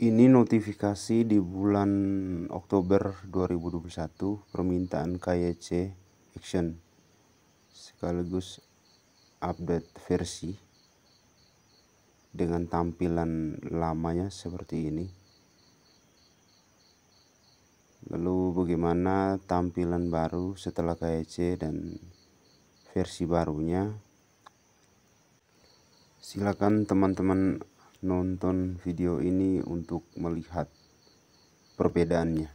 Ini notifikasi di bulan Oktober 2021 permintaan KYC Action sekaligus update versi dengan tampilan lamanya seperti ini. Lalu bagaimana tampilan baru setelah KYC dan versi barunya? Silakan teman-teman nonton video ini untuk melihat perbedaannya.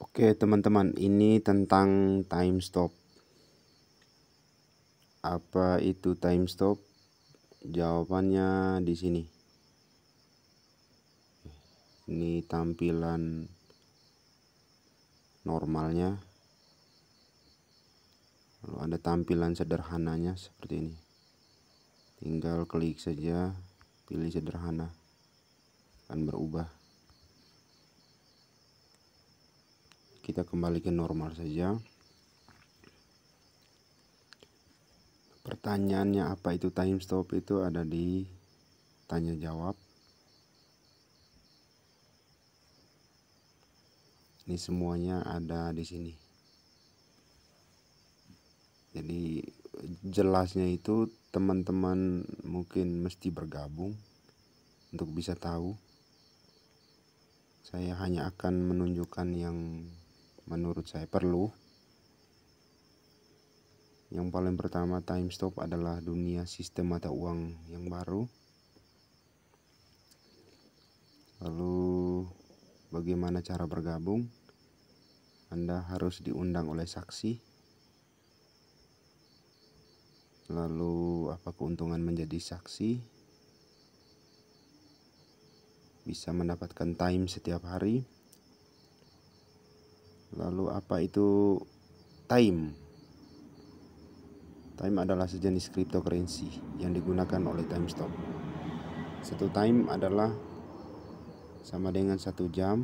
Oke teman-teman, ini tentang time stop. Apa itu time stop? Jawabannya di sini. Ini tampilan normalnya. Lalu ada tampilan sederhananya seperti ini. Tinggal klik saja, pilih sederhana, akan berubah. Kita kembali ke normal saja. Pertanyaannya apa itu time stop, itu ada di tanya jawab. Ini semuanya ada di sini. Jadi jelasnya itu teman-teman mungkin mesti bergabung untuk bisa tahu. Saya hanya akan menunjukkan yang menurut saya perlu. Yang paling pertama, time stop adalah dunia sistem mata uang yang baru. Lalu bagaimana cara bergabung? Anda harus diundang oleh saksi. Lalu apa keuntungan menjadi saksi? Bisa mendapatkan time setiap hari. Lalu apa itu time? Time adalah sejenis cryptocurrency yang digunakan oleh time stop. Satu time adalah sama dengan 1 jam.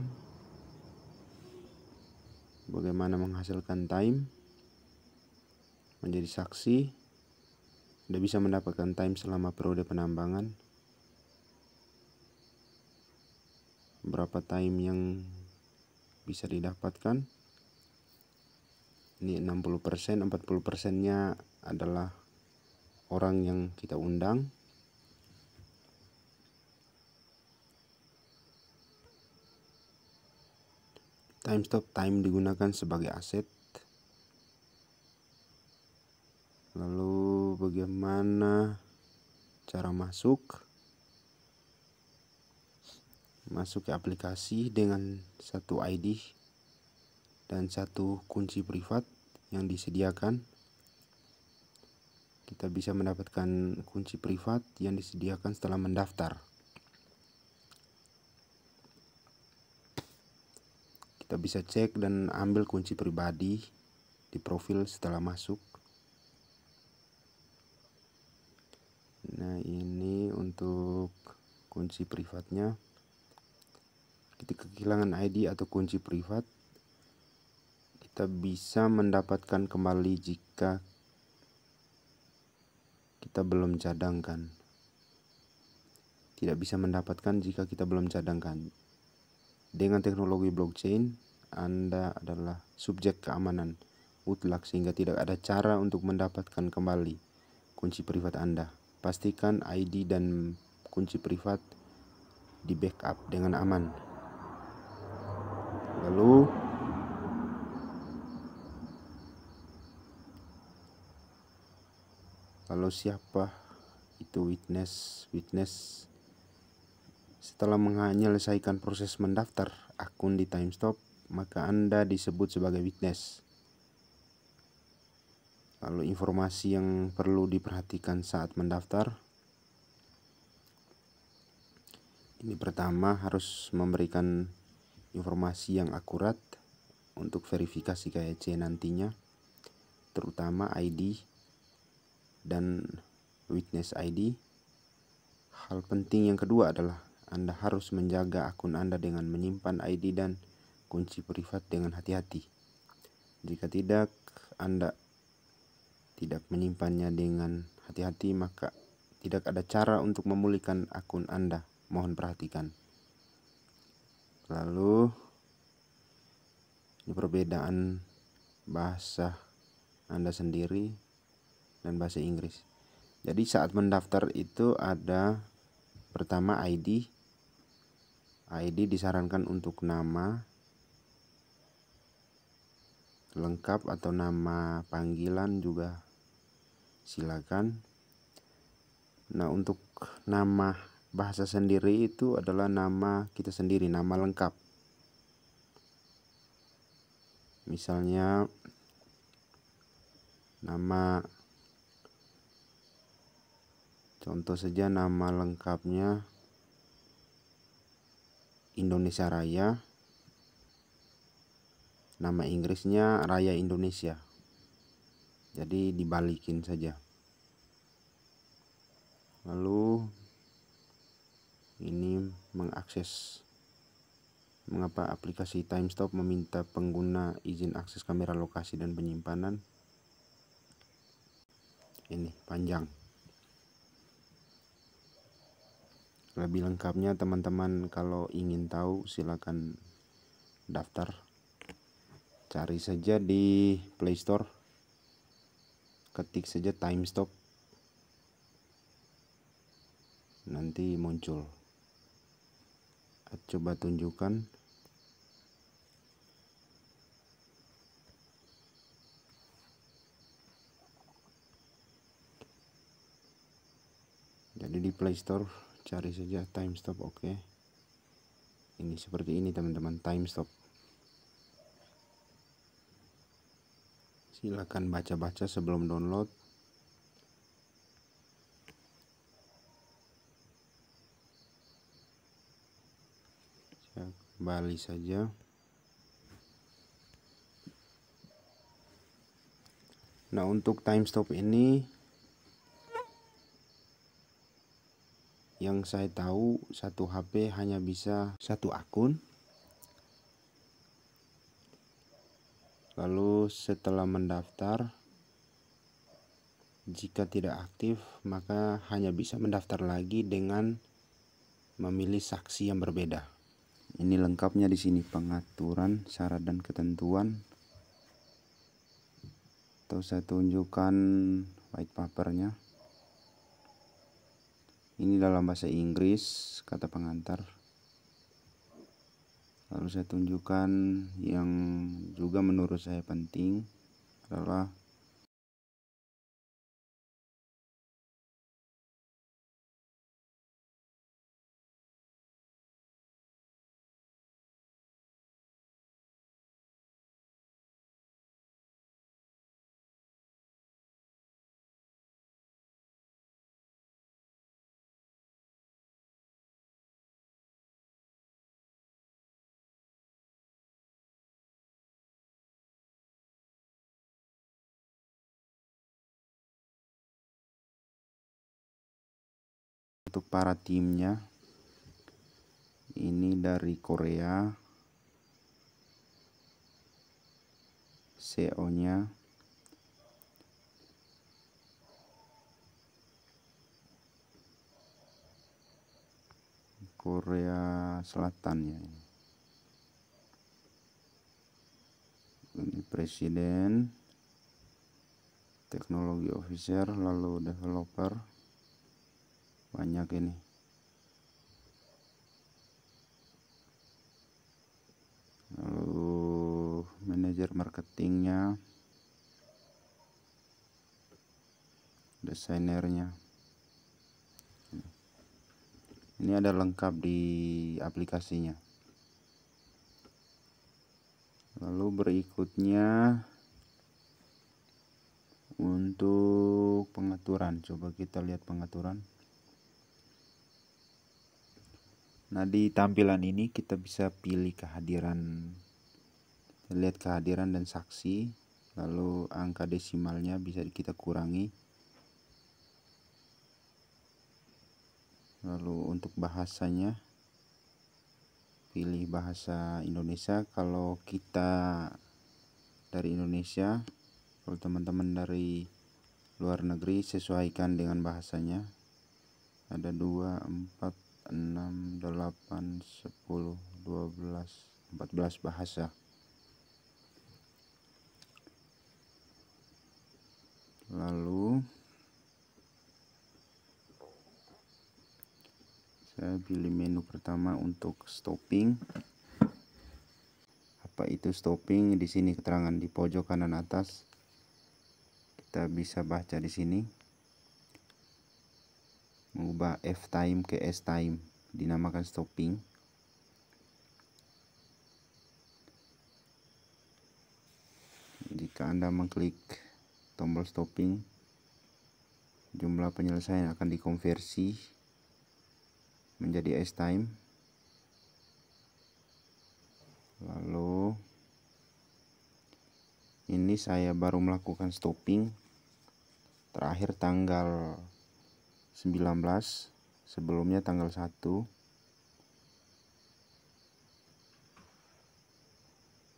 Bagaimana menghasilkan time? Menjadi saksi. Anda bisa mendapatkan time selama periode penambangan. Berapa time yang bisa didapatkan? Ini 60%, 40%-nya adalah orang yang kita undang. Time stop, time digunakan sebagai aset. Lalu bagaimana cara masuk? Masuk ke aplikasi dengan satu ID dan satu kunci privat yang disediakan. Kita bisa mendapatkan kunci privat yang disediakan setelah mendaftar. Kita bisa cek dan ambil kunci pribadi di profil setelah masuk. Nah, ini untuk kunci privatnya. Ketika kehilangan ID atau kunci privat, kita bisa mendapatkan kembali jika kita belum cadangkan. Tidak bisa mendapatkan jika kita belum cadangkan. Dengan teknologi blockchain, Anda adalah subjek keamanan mutlak sehingga tidak ada cara untuk mendapatkan kembali kunci privat Anda. Pastikan ID dan kunci privat di backup dengan aman. Lalu siapa itu witness? Witness setelah menyelesaikan proses mendaftar akun di time stop, maka Anda disebut sebagai witness. Lalu informasi yang perlu diperhatikan saat mendaftar. Ini pertama, harus memberikan informasi yang akurat untuk verifikasi KYC nantinya, terutama ID dan witness ID. Hal penting yang kedua adalah Anda harus menjaga akun Anda dengan menyimpan ID dan kunci privat dengan hati-hati. Jika tidak, Anda tidak menyimpannya dengan hati-hati, maka tidak ada cara untuk memulihkan akun Anda. Mohon perhatikan. Lalu, ini perbedaan bahasa Anda sendiri dan bahasa Inggris. Jadi saat mendaftar itu ada pertama ID. ID disarankan untuk nama lengkap atau nama panggilan juga silakan. Nah, untuk nama bahasa sendiri itu adalah nama kita sendiri, nama lengkap. Misalnya contoh saja nama lengkapnya Indonesia Raya, nama Inggrisnya Raya Indonesia. Jadi dibalikin saja. Lalu ini mengapa aplikasi TimeStop meminta pengguna izin akses kamera lokasi dan penyimpanan. Ini panjang. Lebih lengkapnya teman-teman kalau ingin tahu silakan daftar. Cari saja di Play Store. Ketik saja TimeStop. Nanti muncul. Coba tunjukkan. Jadi di Play Store cari saja TimeStop. Oke. Ini seperti ini teman-teman, TimeStop. Silakan baca-baca sebelum download. Saya kembali saja. Nah, untuk TimeStop ini yang saya tahu satu HP hanya bisa satu akun. Lalu setelah mendaftar, jika tidak aktif maka hanya bisa mendaftar lagi dengan memilih saksi yang berbeda. Ini lengkapnya di sini, pengaturan, syarat dan ketentuan. Atau saya tunjukkan white papernya. Ini dalam bahasa Inggris, kata pengantar. Lalu saya tunjukkan yang juga menurut saya penting adalah untuk para timnya. Ini dari Korea, CEO-nya. Korea Selatan ya. Ini presiden, teknologi officer, lalu developer. Banyak ini. Lalu manajer marketingnya, desainernya. Ini ada lengkap di aplikasinya. Lalu berikutnya untuk pengaturan, coba kita lihat pengaturan. Nah, di tampilan ini kita bisa pilih kehadiran, lihat kehadiran dan saksi. Lalu angka desimalnya bisa kita kurangi. Lalu untuk bahasanya pilih bahasa Indonesia kalau kita dari Indonesia. Kalau teman-teman dari luar negeri sesuaikan dengan bahasanya. Ada 2, 4, 6, 8, 10, 12, 14 bahasa. Lalu saya pilih menu pertama untuk stopping. Apa itu stopping? Di sini keterangan di pojok kanan atas. Kita bisa baca di sini. Mengubah F time ke S time dinamakan stopping. Jika Anda mengklik tombol stopping, jumlah penyelesaian akan dikonversi menjadi S time. Lalu ini saya baru melakukan stopping terakhir tanggal 19, sebelumnya tanggal 1.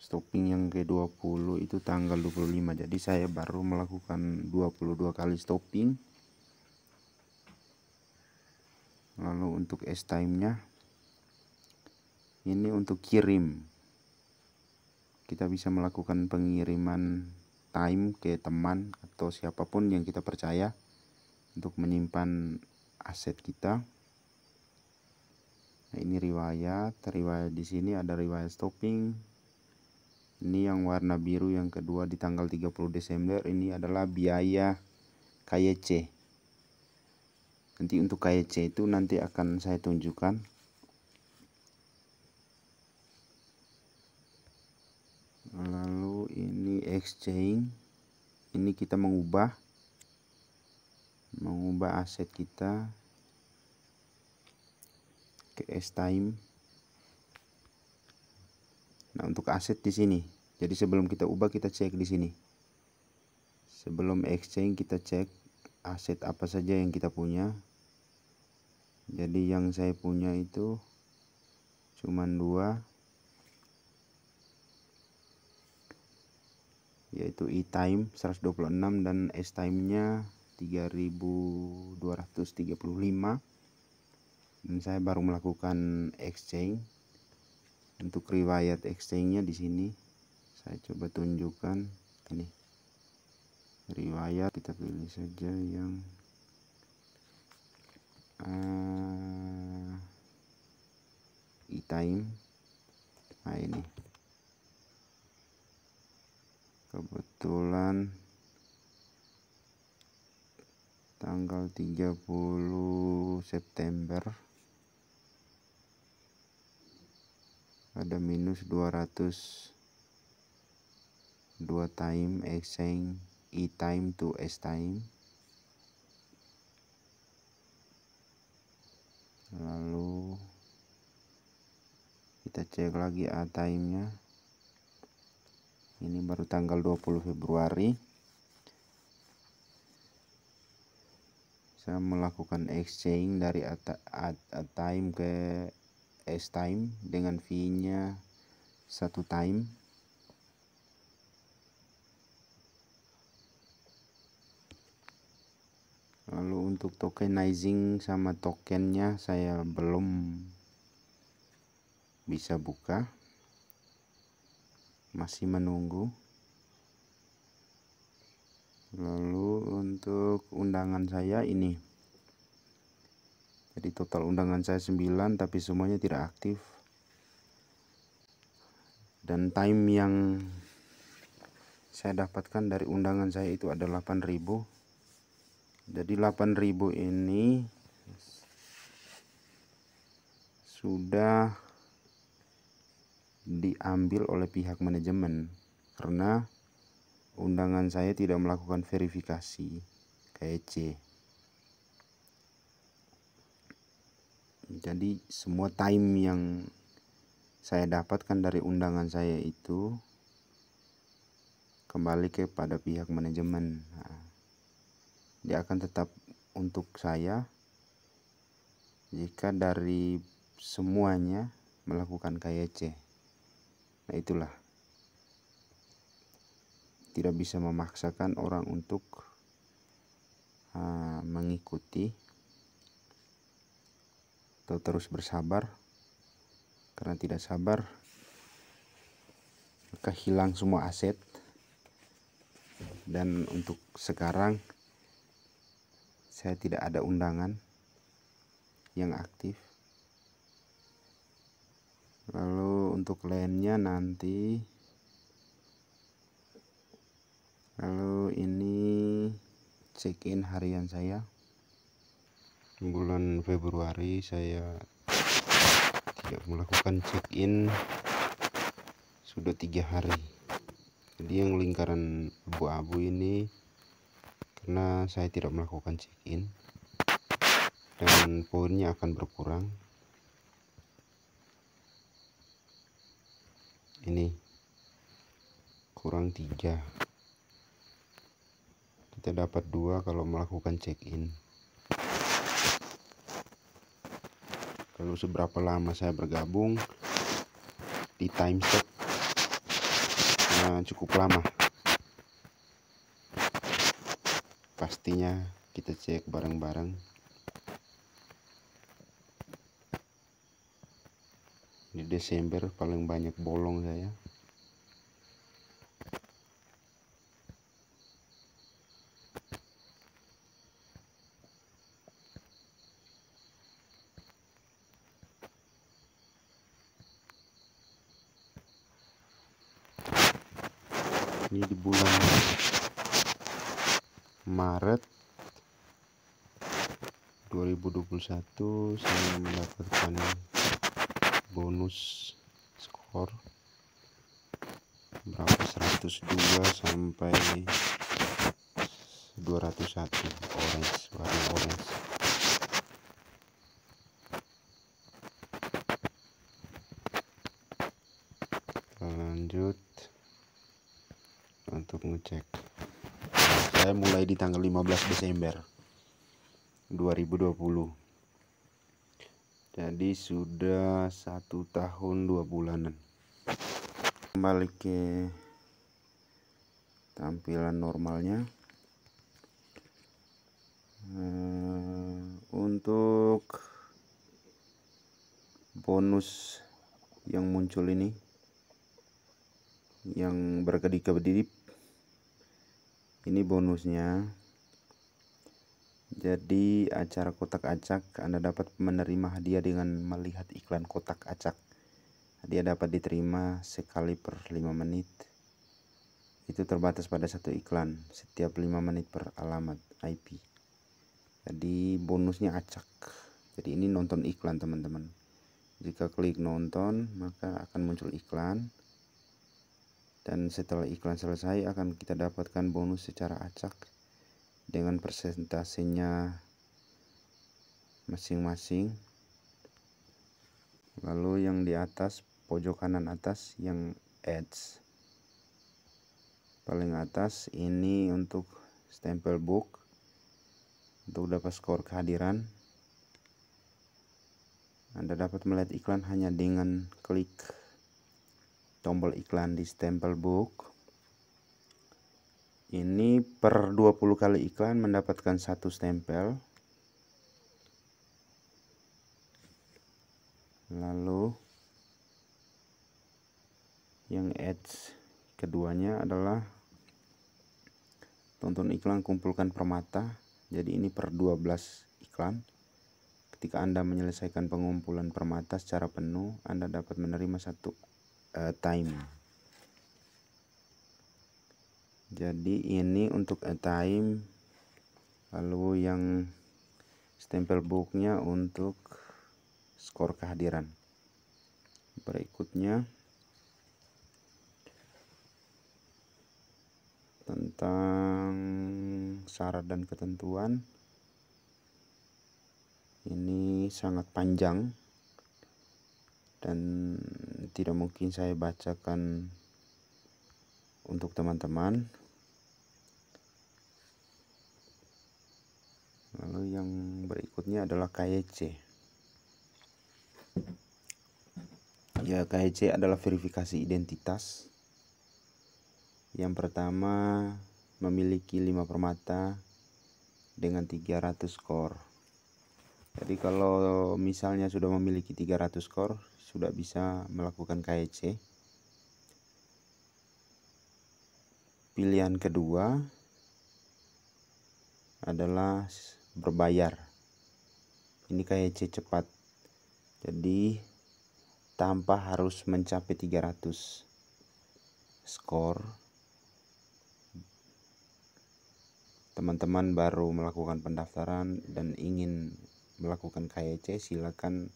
Stopping yang ke-20 itu tanggal 25. Jadi saya baru melakukan 22 kali stopping. Lalu untuk S time-nya ini untuk kirim. Kita bisa melakukan pengiriman time ke teman atau siapapun yang kita percaya untuk menyimpan aset kita. Nah, ini riwayat di sini ada riwayat stopping. Ini yang warna biru yang kedua di tanggal 30 Desember. Ini adalah biaya KYC. Nanti untuk KYC itu nanti akan saya tunjukkan. Lalu ini exchange. Ini kita mengubah aset kita ke S time. Nah, untuk aset di sini. Jadi sebelum kita ubah kita cek di sini. Sebelum exchange kita cek aset apa saja yang kita punya. Jadi yang saya punya itu cuman 2, yaitu e-time 126 dan S-time-nya 3235. Dan saya baru melakukan exchange. Untuk riwayat exchange-nya di sini saya coba tunjukkan. Ini riwayat, kita pilih saja yang e-time. Nah, ini kebetulan tanggal 30 September ada minus 202 time exchange e-time to S-time. Lalu kita cek lagi A-time-nya. Ini baru tanggal 20 Februari. Saya melakukan exchange dari A-time ke S-time dengan fee-nya 1 time. Lalu untuk tokenizing sama tokennya saya belum bisa buka, masih menunggu. Lalu untuk undangan saya ini, jadi total undangan saya 9, tapi semuanya tidak aktif. Dan time yang saya dapatkan dari undangan saya itu ada 8.000. Jadi 8.000 ini sudah diambil oleh pihak manajemen karena undangan saya tidak melakukan verifikasi KYC. Jadi semua time yang saya dapatkan dari undangan saya itu kembali kepada pihak manajemen. Nah, dia akan tetap untuk saya jika dari semuanya melakukan KYC. Nah itulah, tidak bisa memaksakan orang untuk mengikuti atau terus bersabar, karena tidak sabar maka hilang semua aset. Dan untuk sekarang saya tidak ada undangan yang aktif. Lalu untuk lainnya nanti, lalu ini check-in harian saya. Bulan Februari saya tidak melakukan check-in sudah 3 hari. Jadi yang lingkaran abu-abu ini karena saya tidak melakukan check-in dan poinnya akan berkurang. Ini kurang 3, kita dapat 2 kalau melakukan check-in. Kalau seberapa lama saya bergabung di timestamp cukup lama, pastinya kita cek bareng-bareng. Di Desember paling banyak bolong saya. Ini di bulan Maret 2021 saya mendapatkan bonus skor berapa, 102 sampai 201, orange, warna orange. Lanjut untuk ngecek. Saya mulai di tanggal 15 Desember 2020. Jadi sudah 1 tahun 2 bulanan. Kembali ke tampilan normalnya. Untuk bonus yang muncul ini, yang berkedip-kedip, ini bonusnya. Jadi acara kotak acak, Anda dapat menerima hadiah dengan melihat iklan kotak acak. Hadiah dapat diterima sekali per 5 menit. Itu terbatas pada 1 iklan setiap 5 menit per alamat IP. Jadi bonusnya acak. Jadi ini nonton iklan teman-teman. Jika klik nonton maka akan muncul iklan. Dan setelah iklan selesai akan kita dapatkan bonus secara acak dengan persentasenya masing-masing. Lalu yang di atas, pojok kanan atas, yang ads paling atas, ini untuk stempel book. Untuk dapat skor kehadiran, Anda dapat melihat iklan hanya dengan klik tombol iklan di stempel book. Ini per 20 kali iklan mendapatkan 1 stempel. Lalu yang ads keduanya adalah tonton iklan, kumpulkan permata. Jadi ini per 12 iklan. Ketika Anda menyelesaikan pengumpulan permata secara penuh, Anda dapat menerima 1 time. Jadi ini untuk time. Lalu yang stempel booknya untuk skor kehadiran. Berikutnya tentang syarat dan ketentuan. Ini sangat panjang dan tidak mungkin saya bacakan untuk teman-teman. Lalu yang berikutnya adalah KYC. Ya, KHC adalah verifikasi identitas. Yang pertama, memiliki 5 permata dengan 300 skor. Jadi kalau misalnya sudah memiliki 300 skor, sudah bisa melakukan KHC. Pilihan kedua adalah berbayar. Ini KHC cepat. Jadi tanpa harus mencapai 300 skor, teman-teman baru melakukan pendaftaran dan ingin melakukan KHC, silakan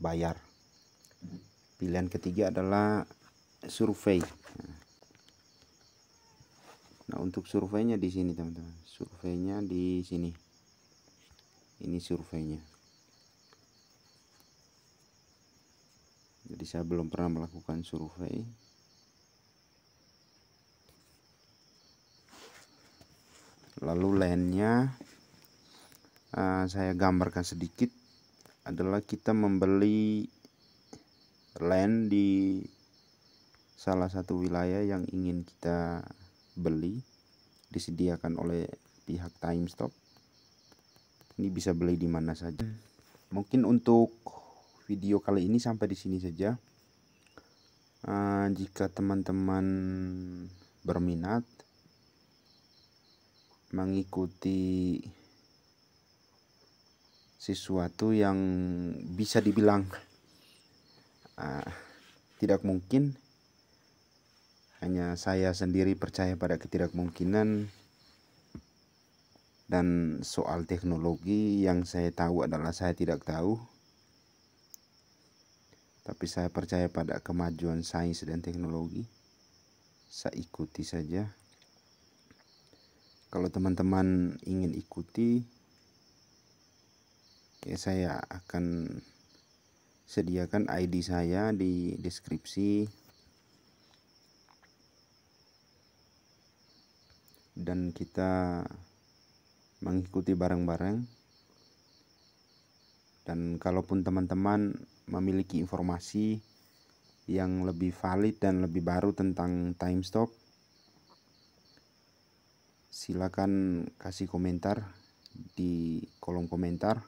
bayar. Pilihan ketiga adalah survei. Nah, untuk surveinya di sini teman-teman. Surveinya di sini. Ini surveinya. Jadi saya belum pernah melakukan survei. Lalu lainnya saya gambarkan sedikit, adalah kita membeli land di salah satu wilayah yang ingin kita beli, disediakan oleh pihak Timestop. Ini bisa beli di mana saja. Mungkin untuk video kali ini sampai di sini saja. Jika teman-teman berminat mengikuti sesuatu yang bisa dibilang tidak mungkin, hanya saya sendiri percaya pada ketidakmungkinan, dan soal teknologi yang saya tahu adalah saya tidak tahu, tapi saya percaya pada kemajuan sains dan teknologi. Saya ikuti saja. Kalau teman-teman ingin ikuti, ya saya akan sediakan ID saya di deskripsi, dan kita mengikuti bareng-bareng. Dan kalaupun teman-teman memiliki informasi yang lebih valid dan lebih baru tentang Timestop, silakan kasih komentar di kolom komentar.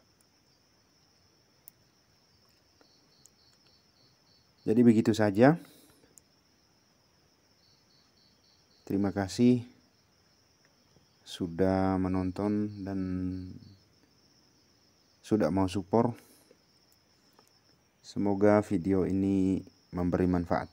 Jadi begitu saja. Terima kasih sudah menonton dan sudah mau support. Semoga video ini memberi manfaat.